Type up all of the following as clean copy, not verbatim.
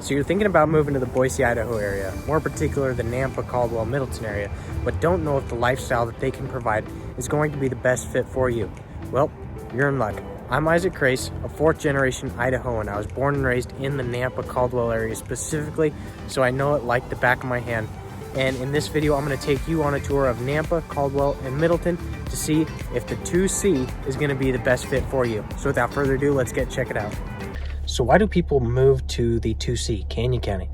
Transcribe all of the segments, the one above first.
So you're thinking about moving to the Boise, Idaho area, more particular the Nampa, Caldwell, Middleton area, but don't know if the lifestyle that they can provide is going to be the best fit for you. Well, you're in luck. I'm Isaac Crace, a fourth generation Idahoan. I was born and raised in the Nampa, Caldwell area specifically, so I know it like the back of my hand. And in this video, I'm going to take you on a tour of Nampa, Caldwell, and Middleton to see if the 2C is going to be the best fit for you. So without further ado, let's check it out. So why do people move to the 2C, Canyon County?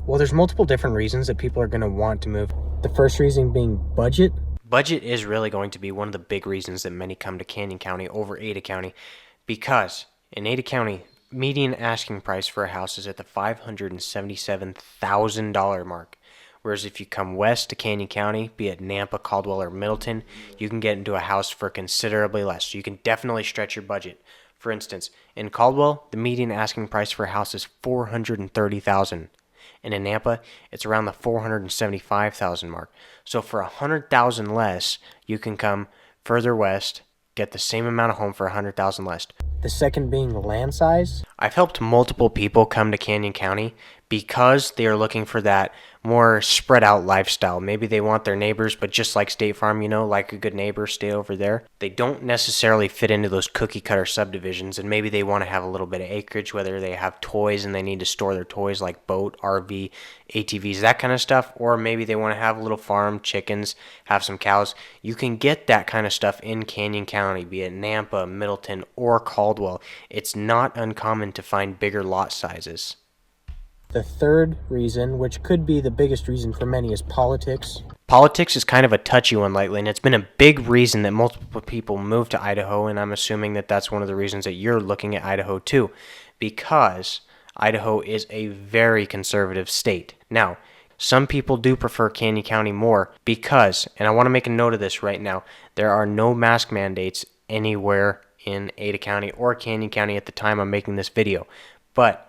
Well, there's multiple different reasons that people are going to want to move. The first reason being budget. Budget is really going to be one of the big reasons that many come to Canyon County over Ada County, because in Ada County, median asking price for a house is at the $577,000 mark. Whereas if you come west to Canyon County, be it Nampa, Caldwell, or Middleton, you can get into a house for considerably less. So you can definitely stretch your budget. For instance, in Caldwell, the median asking price for a house is $430,000. And in Nampa, it's around the $475,000 mark. So for $100,000 less, you can come further west, get the same amount of home for $100,000 less. The second being land size. I've helped multiple people come to Canyon County because they are looking for that more spread out lifestyle. Maybe they want their neighbors, but just like State Farm, like a good neighbor, stay over there. They don't necessarily fit into those cookie cutter subdivisions, and maybe they want to have a little bit of acreage, whether they have toys and they need to store their toys like boat, RV, ATVs, that kind of stuff, or maybe they want to have a little farm, chickens, have some cows. You can get that kind of stuff in Canyon County, be it Nampa, Middleton, or Caldwell. It's not uncommon to find bigger lot sizes. The third reason, which could be the biggest reason for many, is politics. Politics is kind of a touchy one lately, and it's been a big reason that multiple people move to Idaho, and I'm assuming that that's one of the reasons that you're looking at Idaho too, because Idaho is a very conservative state. Now, some people do prefer Canyon County more because, and I want to make a note of this right now, there are no mask mandates anywhere in Ada County or Canyon County at the time I'm making this video, but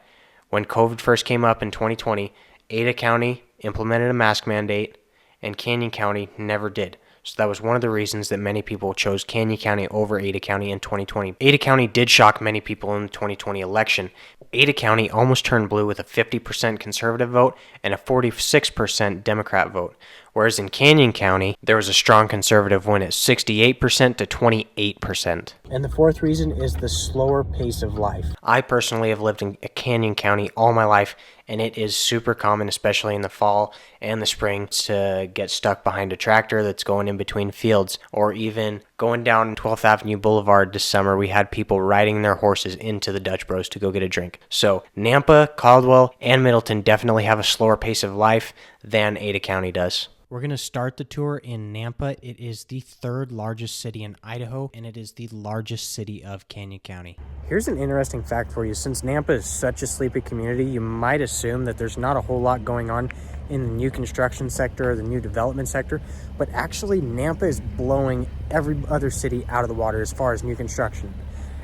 when COVID first came up in 2020, Ada County implemented a mask mandate, and Canyon County never did. So that was one of the reasons that many people chose Canyon County over Ada County in 2020. Ada County did shock many people in the 2020 election. Ada County almost turned blue with a 50% conservative vote and a 46% Democrat vote. Whereas in Canyon County, there was a strong conservative win at 68% to 28%. And the fourth reason is the slower pace of life. I personally have lived in Canyon County all my life, and it is super common, especially in the fall and the spring, to get stuck behind a tractor that's going in between fields, or even going down 12th Avenue Boulevard this summer. We had people riding their horses into the Dutch Bros to go get a drink. So Nampa, Caldwell, and Middleton definitely have a slower pace of life than Ada County does. We're going to start the tour in Nampa. It is the third largest city in Idaho, and it is the largest city of Canyon County. Here's an interesting fact for you. Since Nampa is such a sleepy community, you might assume that there's not a whole lot going on in the new construction sector or the new development sector, but actually Nampa is blowing every other city out of the water as far as new construction.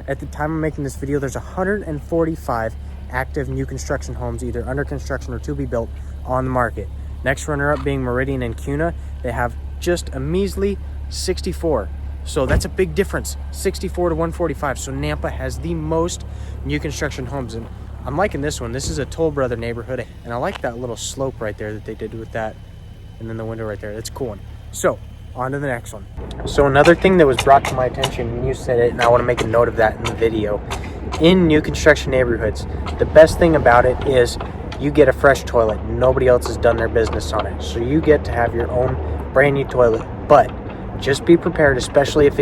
At the time of making this video, there's 145 active new construction homes, either under construction or to be built, on the market. Next runner-up being Meridian and Kuna. They have just a measly 64. So that's a big difference, 64 to 145. So Nampa has the most new construction homes. And I'm liking this one. This is a Toll Brother neighborhood. And I like that little slope right there that they did with that. And then the window right there. That's a cool one. So on to the next one. So another thing that was brought to my attention, and you said it, and I want to make a note of that in the video. In new construction neighborhoods, the best thing about it is you get a fresh toilet. Nobody else has done their business on it. So you get to have your own brand new toilet. But just be prepared, especially if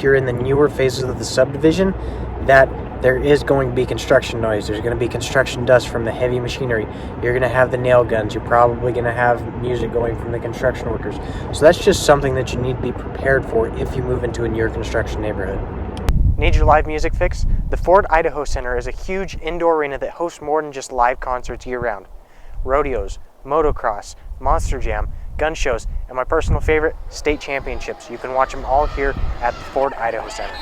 you're in the newer phases of the subdivision, that there is going to be construction noise. There's going to be construction dust from the heavy machinery. You're going to have the nail guns. You're probably going to have music going from the construction workers. So that's just something that you need to be prepared for if you move into a newer construction neighborhood. Need your live music fix? The Ford Idaho Center is a huge indoor arena that hosts more than just live concerts year-round. Rodeos, motocross, monster jam, gun shows, and my personal favorite, state championships. You can watch them all here at the Ford Idaho Center.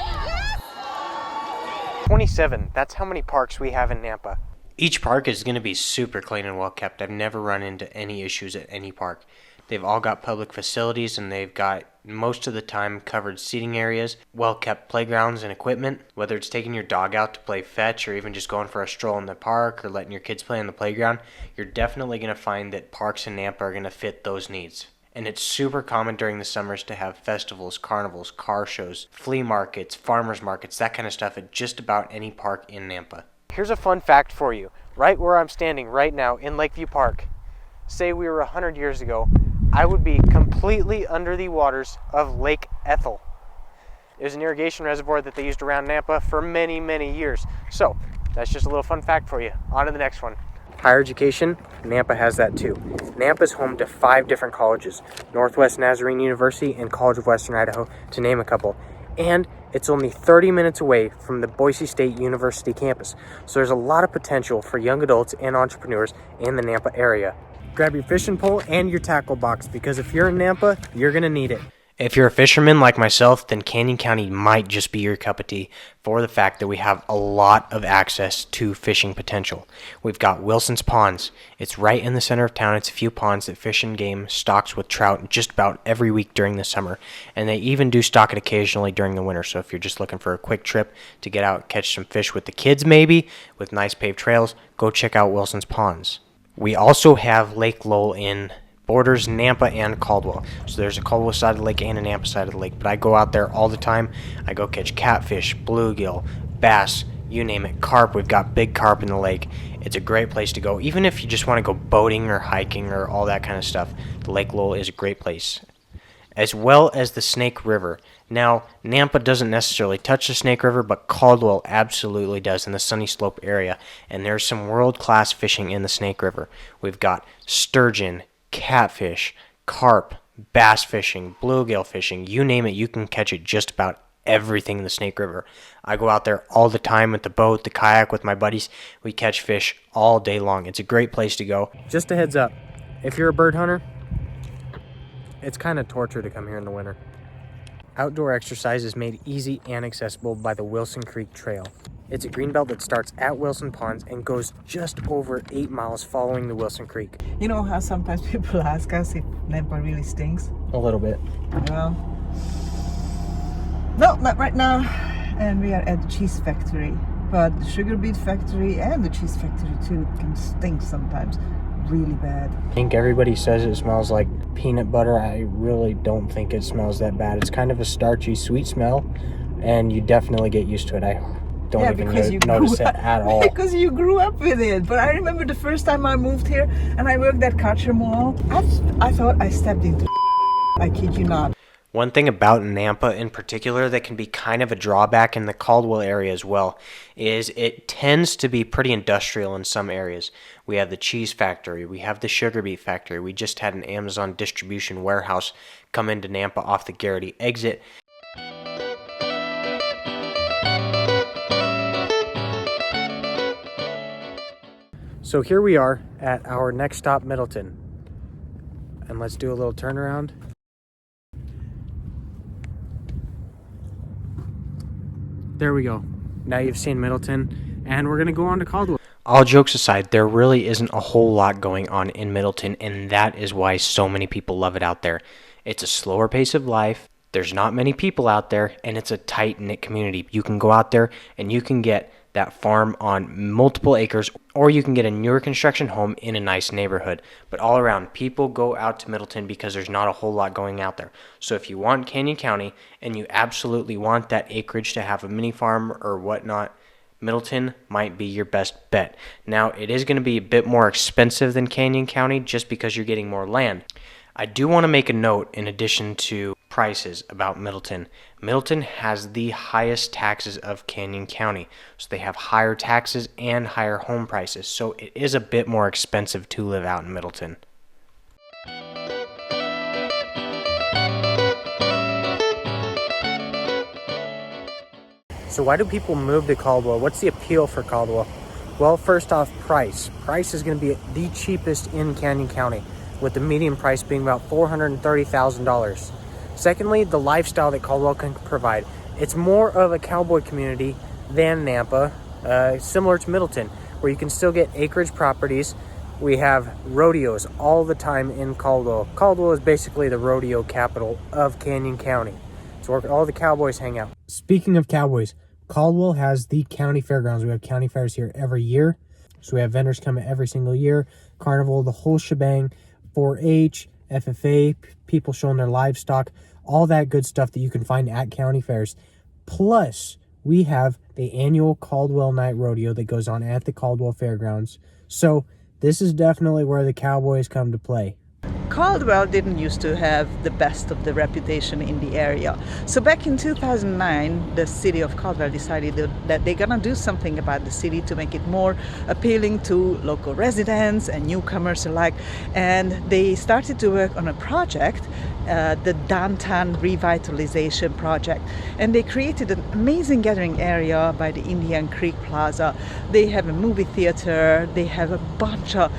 27, that's how many parks we have in Nampa. Each park is going to be super clean and well kept. I've never run into any issues at any park. They've all got public facilities, and they've got most of the time covered seating areas, well-kept playgrounds and equipment. Whether it's taking your dog out to play fetch or even just going for a stroll in the park or letting your kids play on the playground, you're definitely going to find that parks in Nampa are going to fit those needs. And it's super common during the summers to have festivals, carnivals, car shows, flea markets, farmers markets, that kind of stuff at just about any park in Nampa. Here's a fun fact for you. Right where I'm standing right now in Lakeview Park, say we were 100 years ago, I would be completely under the waters of Lake Ethel. It was an irrigation reservoir that they used around Nampa for many, many years. So that's just a little fun fact for you. On to the next one. Higher education, Nampa has that too. Nampa is home to 5 different colleges, Northwest Nazarene University and College of Western Idaho, to name a couple. And it's only 30 minutes away from the Boise State University campus. So there's a lot of potential for young adults and entrepreneurs in the Nampa area. Grab your fishing pole and your tackle box, because if you're in Nampa, you're going to need it. If you're a fisherman like myself, then Canyon County might just be your cup of tea for the fact that we have a lot of access to fishing potential. We've got Wilson's Ponds. It's right in the center of town. It's a few ponds that Fish and Game stocks with trout just about every week during the summer. And they even do stock it occasionally during the winter. So if you're just looking for a quick trip to get out, catch some fish with the kids maybe, with nice paved trails, go check out Wilson's Ponds. We also have Lake Lowell in borders Nampa and Caldwell. So there's a Caldwell side of the lake and a Nampa side of the lake. But I go out there all the time. I go catch catfish, bluegill, bass, you name it, carp. We've got big carp in the lake. It's a great place to go. Even if you just want to go boating or hiking or all that kind of stuff, the Lake Lowell is a great place. As well as the Snake River. Now, Nampa doesn't necessarily touch the Snake River, but Caldwell absolutely does in the Sunny Slope area. And there's some world-class fishing in the Snake River. We've got sturgeon, catfish, carp, bass fishing, bluegill fishing, you name it, you can catch it just about everything in the Snake River. I go out there all the time with the boat, the kayak with my buddies. We catch fish all day long. It's a great place to go. Just a heads up, if you're a bird hunter, it's kind of torture to come here in the winter. Outdoor exercise is made easy and accessible by the Wilson Creek Trail. It's a greenbelt that starts at Wilson Ponds and goes just over 8 miles following the Wilson Creek. You know how sometimes people ask us if Nampa really stinks? A little bit. Well, no, not right now. And we are at the cheese factory. But the sugar beet factory and the cheese factory too can stink sometimes really bad. I think everybody says it smells like peanut butter. I really don't think it smells that bad. It's kind of a starchy, sweet smell, and you definitely get used to it. I don't even notice it at all. Because you grew up with it. But I remember the first time I moved here and I worked at Karcher Mall, I thought I stepped into I kid you not. One thing about Nampa in particular that can be kind of a drawback in the Caldwell area as well is it tends to be pretty industrial in some areas. We have the cheese factory, we have the sugar beet factory, we just had an Amazon distribution warehouse come into Nampa off the Garrity exit. So here we are at our next stop, Middleton. And let's do a little turnaround. There we go. Now you've seen Middleton, and we're going to go on to Caldwell. All jokes aside, there really isn't a whole lot going on in Middleton, and that is why so many people love it out there. It's a slower pace of life, there's not many people out there, and it's a tight-knit community. You can go out there, and you can get that farm on multiple acres, or you can get a newer construction home in a nice neighborhood. But all around, people go out to Middleton because there's not a whole lot going out there. So if you want Canyon County and you absolutely want that acreage to have a mini farm or whatnot, Middleton might be your best bet. Now, it is going to be a bit more expensive than Canyon County just because you're getting more land. I do want to make a note in addition to prices about Middleton. Middleton has the highest taxes of Canyon County. So they have higher taxes and higher home prices. So it is a bit more expensive to live out in Middleton. So why do people move to Caldwell? What's the appeal for Caldwell? Well, first off, price. Price is going to be the cheapest in Canyon County, with the median price being about $430,000. Secondly, the lifestyle that Caldwell can provide. It's more of a cowboy community than Nampa, similar to Middleton, where you can still get acreage properties We have rodeos all the time in Caldwell. Caldwell is basically the rodeo capital of Canyon County. It's where all the cowboys hang out. Speaking of cowboys, Caldwell has the county fairgrounds. We have county fairs here every year. So we have vendors coming every single year. Carnival, the whole shebang, 4-H, FFA, people showing their livestock, all that good stuff that you can find at county fairs. Plus, we have the annual Caldwell Night Rodeo that goes on at the Caldwell Fairgrounds. So this is definitely where the cowboys come to play. Caldwell didn't used to have the best of the reputation in the area. So back in 2009, the city of Caldwell decided that they're gonna do something about the city to make it more appealing to local residents and newcomers alike. And they started to work on a project, the Downtown Revitalization Project. And they created an amazing gathering area by the Indian Creek Plaza. They have a movie theater, they have a bunch of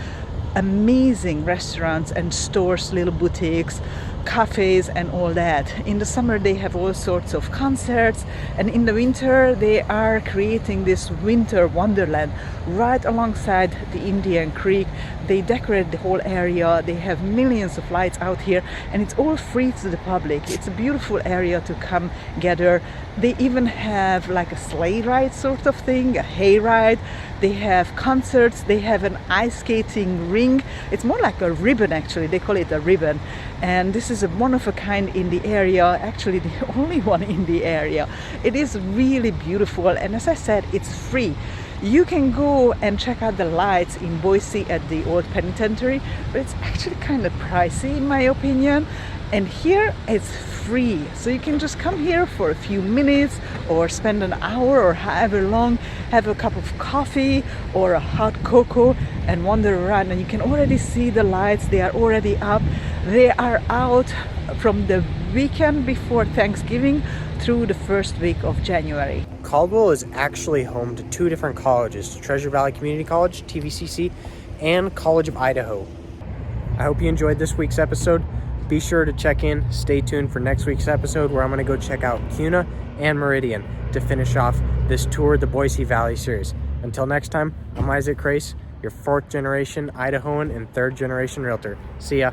amazing restaurants and stores, little boutiques, cafes and all that. In the summer they have all sorts of concerts, and in the winter they are creating this winter wonderland right alongside the Indian Creek. They decorate the whole area, they have millions of lights out here, and it's all free to the public. It's a beautiful area to come gather. They even have like a sleigh ride sort of thing, a hay ride. They have concerts, they have an ice skating ring. It's more like a ribbon actually, they call it a ribbon. And this is a one of a kind in the area, actually the only one in the area. It is really beautiful, and as I said, it's free. You can go and check out the lights in Boise at the old penitentiary, but it's actually kind of pricey in my opinion. And here it's free, so you can just come here for a few minutes or spend an hour or however long, have a cup of coffee or a hot cocoa and wander around, and you can already see the lights. They are already up. They are out from the weekend before Thanksgiving through the first week of January. Caldwell is actually home to two different colleges, Treasure Valley Community College, TVCC, and College of Idaho. I hope you enjoyed this week's episode. Be sure to check in, stay tuned for next week's episode where I'm going to go check out Kuna and Meridian to finish off this tour of the Boise Valley series. Until next time, I'm Isaac Crace, your 4th generation Idahoan and 3rd generation realtor. See ya.